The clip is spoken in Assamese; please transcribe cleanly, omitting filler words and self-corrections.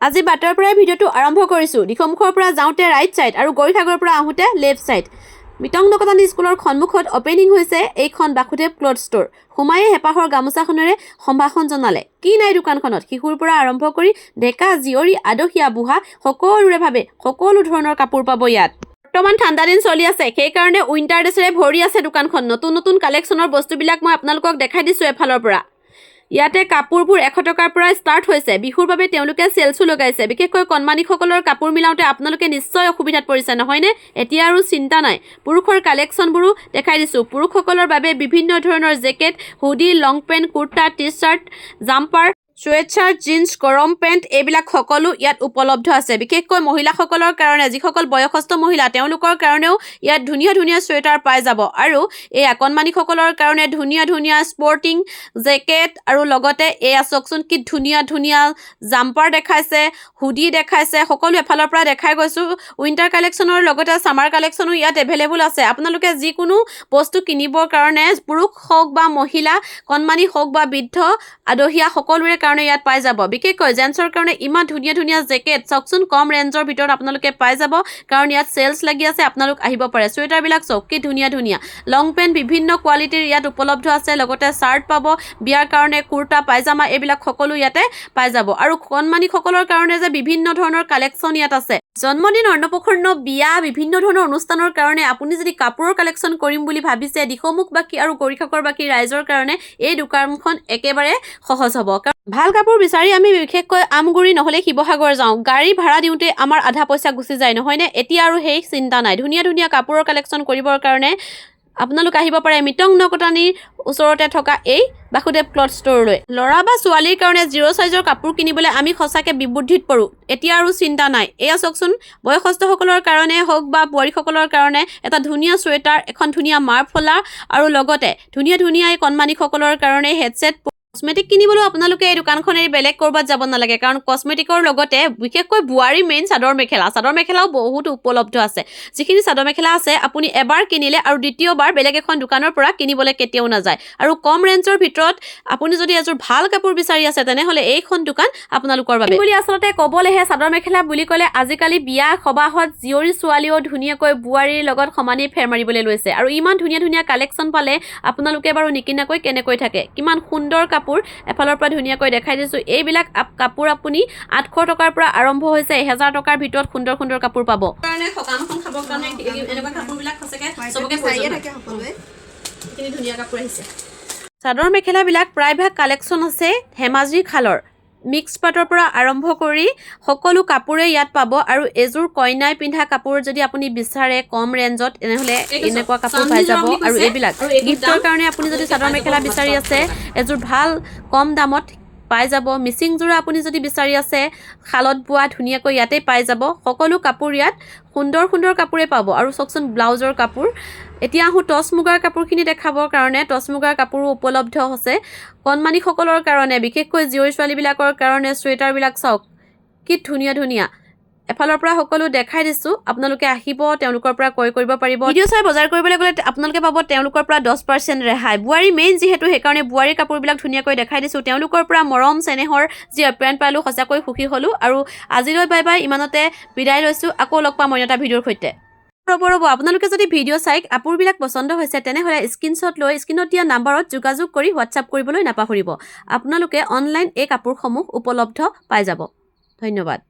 আজি বাটৰ পৰা ভিডিঅ'টো আৰম্ভ কৰিছোঁ। দিখমুখৰ পৰা যাওঁতে ৰাইট ছাইড আৰু গৌৰীসাগৰৰ পৰা আহোঁতে লেফ্ট ছাইড। মিটং নকটানী স্কুলৰ সন্মুখত অপেনিং হৈছে এইখন বাসুদেৱ ক্লথ ষ্ট'ৰ। সোমায়ে হেঁপাহৰ গামোচাখনেৰে সম্ভাষণ জনালে। কি নাই দোকানখনত? শিশুৰ পৰা আৰম্ভ কৰি ডেকা জীয়ৰী আদহীয়া বুঢ়া সকলোৰে ভাবে সকলো ধৰণৰ কাপোৰ পাব ইয়াত। বৰ্তমান ঠাণ্ডা দিন চলি আছে, সেইকাৰণে উইণ্টাৰ ড্ৰেছেৰে ভৰি আছে দোকানখন। নতুন নতুন কালেকশ্যনৰ বস্তুবিলাক মই আপোনালোকক দেখাই দিছোঁ এফালৰ পৰা। ইয়াতে কাপোৰবোৰ 100 টকাৰ পৰা ষ্টাৰ্ট হৈছে। বিহুৰ বাবে তেওঁলোকে চেলছো লগাইছে। বিশেষকৈ কণমানিসকলৰ কাপোৰ মিলাওঁতে আপোনালোকে নিশ্চয় অসুবিধাত পৰিছে নহয়নে? এতিয়া আৰু চিন্তা নাই। পুৰুষৰ কালেকশ্যনবোৰো দেখাই দিছোঁ। পুৰুষসকলৰ বাবে বিভিন্ন ধৰণৰ jacket, hoodie, long pant, kurta, T shirt, jumper, sweat shirt, jeans, গৰম পেণ্ট এইবিলাক সকলো ইয়াত উপলব্ধ আছে। বিশেষকৈ মহিলাসকলৰ কাৰণে, যিসকল বয়সস্থ মহিলা তেওঁলোকৰ কাৰণেও ইয়াত ধুনীয়া ধুনীয়া চুৱেটাৰ পাই যাব। আৰু এই কণমানিসকলৰ কাৰণে ধুনীয়া ধুনীয়া স্পৰ্টিং জেকেট আৰু লগতে এয়া চাওকচোন কি ধুনীয়া ধুনীয়া জাম্পাৰ দেখাইছে, হুডি দেখাইছে, সকলো এফালৰ পৰা দেখাই গৈছোঁ। উইণ্টাৰ কালেকশ্যনৰ লগতে ছামাৰ কালেকশ্যনো ইয়াত এভেইলেবল আছে। আপোনালোকে যিকোনো বস্তু কিনিবৰ কাৰণে পুৰুষ হওক বা মহিলা, কণমানি হওক বা বৃদ্ধ, আদহীয়া সকলোৰে কাৰণে ইয়াত পাই যাব। বিশেষকৈ জেন্টছৰ কাৰণে ইমান ধুনীয়া ধুনীয়া জেকেট চাওকচোন, কম ৰেঞ্জৰ ভিতৰত আপোনালোকে পাই যাব, কাৰণ ইয়াত চেলছ লাগি আছে। আপোনালোক আহিব পাৰে। চুৱেটাৰবিলাক চাওক কি ধুনীয়া ধুনীয়া। লং পেণ্ট বিভিন্ন কোৱালিটিৰ ইয়াত উপলব্ধ আছে। লগতে চাৰ্ট পাব, বিয়াৰ কাৰণে কুৰ্তা, পায়জামা এইবিলাক সকলো ইয়াতে পাই যাব। আৰু কণমানিসকলৰ কাৰণে যে বিভিন্ন ধৰণৰ কালেকশ্যন ইয়াত আছে। জন্মদিন, অন্নপ্ৰসন্ন, বিয়া, বিভিন্ন ধৰণৰ অনুষ্ঠানৰ কাৰণে আপুনি যদি কাপোৰৰ কালেকশ্যন কৰিম বুলি ভাবিছে, দিখৌমুখবাসী আৰু গৌৰীসাগৰবাসী ৰাইজৰ কাৰণে এই দোকানখন একেবাৰে সহজ হ'ব। ভাল কাপোৰ বিচাৰি আমি বিশেষকৈ আমগুৰি নহ'লে শিৱসাগৰ যাওঁ। গাড়ী ভাড়া দিওঁতে আমাৰ আধা পইচা গুচি যায় নহয়নে? এতিয়া আৰু সেই চিন্তা নাই। ধুনীয়া ধুনীয়া কাপোৰৰ কালেকশ্যন কৰিবৰ কাৰণে আপোনালোক আহিব পাৰে মিটং নকটানীৰ ওচৰতে থকা এই বাসুদেৱ ক্লথ ষ্ট'ৰলৈ। ল'ৰা বা ছোৱালীৰ কাৰণে 0 ছাইজৰ কাপোৰ কিনিবলৈ আমি সঁচাকৈ বিবুদ্ধিত পৰোঁ। এতিয়া আৰু চিন্তা নাই। এয়া চাওকচোন, বয়সস্থসকলৰ কাৰণে হওক বা বোৱাৰীসকলৰ কাৰণে এটা ধুনীয়া চুৱেটাৰ, এখন ধুনীয়া মাফলাৰ আৰু লগতে ধুনীয়া ধুনীয়া এই কণমানিসকলৰ কাৰণে হেডছেট। কছমেটিক কিনিবলৈ আপোনালোকে এই দোকানখন এৰি বেলেগ ক'ৰবাত যাব নালাগে, কাৰণ কছমেটিকৰ লগতে বিশেষকৈ বোৱাৰী মেইন চাদৰ মেখেলাও বহুত উপলব্ধ আছে। যিখিনি চাদৰ মেখেলা আছে আপুনি এবাৰ কিনিলে আৰু দ্বিতীয়বাৰ বেলেগ এখন দোকানৰ পৰা কিনিবলৈ কেতিয়াও নাযায়। আৰু কম ৰেঞ্জৰ ভিতৰত আপুনি যদি এযোৰ ভাল কাপোৰ বিচাৰি আছে তেনেহ'লে এইখন দোকান আপোনালোকৰ বাবে বুলি আচলতে ক'বলৈহে চাদৰ মেখেলা বুলি ক'লে আজিকালি বিয়া সবাহত জীয়ৰী ছোৱালীও ধুনীয়াকৈ বোৱাৰীৰ লগত সমানেই ফেৰ মাৰিবলৈ লৈছে। আৰু ইমান ধুনীয়া ধুনীয়া কালেকশ্যন পালে আপোনালোকে বাৰু নিকিনাকৈ কেনেকৈ থাকে? কিমান সুন্দৰ কাপোৰ এফালৰ পৰা ধুনীয়াকৈ দেখাই দিছোঁ। এইবিলাক কাপোৰ আপুনি 800 টকাৰ পৰা আৰম্ভ হৈছে 1000 টকাৰ ভিতৰত সুন্দৰ সুন্দৰ কাপোৰ পাব। কাৰণে সকামখন খাবৰ কাৰণে এনেকুৱা কাপোৰবিলাক সঁচাকৈ চবকে প্ৰয়োজন থাকে সকলোৱে। এইখিনি ধুনীয়া কাপোৰ আহিছে। চাদৰ মেখেলাবিলাক প্ৰায়ভাগ কালেকশ্যন আছে ধেমাজিৰ খালৰ। মিক্স পাটৰ পৰা আৰম্ভ কৰি সকলো কাপোৰে ইয়াত পাব। আৰু এযোৰ কইনাই পিন্ধা কাপোৰ যদি আপুনি বিচাৰে কম ৰেঞ্জত তেনেহ'লে এনেকুৱা কাপোৰ পাই যাব। আৰু এইবিলাক গিফ্টৰ কাৰণে আপুনি যদি চাদৰ মেখেলা বিচাৰি আছে এযোৰ ভাল কম দামত পাই যাব। মিচিং যোৰা আপুনি যদি বিচাৰি আছে শালত বোৱা ধুনীয়াকৈ ইয়াতে পাই যাব। সকলো কাপোৰ ইয়াত সুন্দৰ সুন্দৰ কাপোৰে পাব। আৰু চাওকচোন ব্লাউজৰ কাপোৰ। এতিয়া আহোঁ টচ মুগাৰ কাপোৰখিনি দেখাবৰ কাৰণে। টচ মুগাৰ কাপোৰো উপলব্ধ আছে কণমানিসকলৰ কাৰণে, বিশেষকৈ জীয়ৰী ছোৱালীবিলাকৰ কাৰণে। চুৱেটাৰবিলাক চাওক কি ধুনীয়া ধুনীয়া। এফালৰ পৰা সকলো দেখাই দিছোঁ, আপোনালোকে আহিব, তেওঁলোকৰ পৰা ক্ৰয় কৰিব পাৰিব। ভিডিঅ' চাই বজাৰ কৰিবলৈ গ'লে আপোনালোকে পাব তেওঁলোকৰ পৰা 10% ৰেহাই। বোৱাৰী মেইন যিহেতু সেইকাৰণে বোৱাৰীৰ কাপোৰবিলাক ধুনীয়াকৈ দেখাই দিছোঁ। তেওঁলোকৰ পৰা মৰম চেনেহৰ যি আপ্যায়ন পালোঁ, সঁচাকৈ সুখী হ'লোঁ। আৰু আজিলৈ বাই বাই, ইমানতে বিদায় লৈছোঁ। আকৌ লগ পাম অন্য এটা ভিডিঅ'ৰ সৈতে। ৰ'ব আপোনালোকে যদি ভিডিঅ' চাই কাপোৰবিলাক পচন্দ হৈছে তেনেহ'লে স্ক্ৰীনশ্বট লৈ স্ক্ৰীনত দিয়া নাম্বাৰত যোগাযোগ কৰি হোৱাটছআপ কৰিবলৈ নাপাহৰিব। আপোনালোকে অনলাইন এই কাপোৰসমূহ উপলব্ধ পাই যাব। ধন্যবাদ।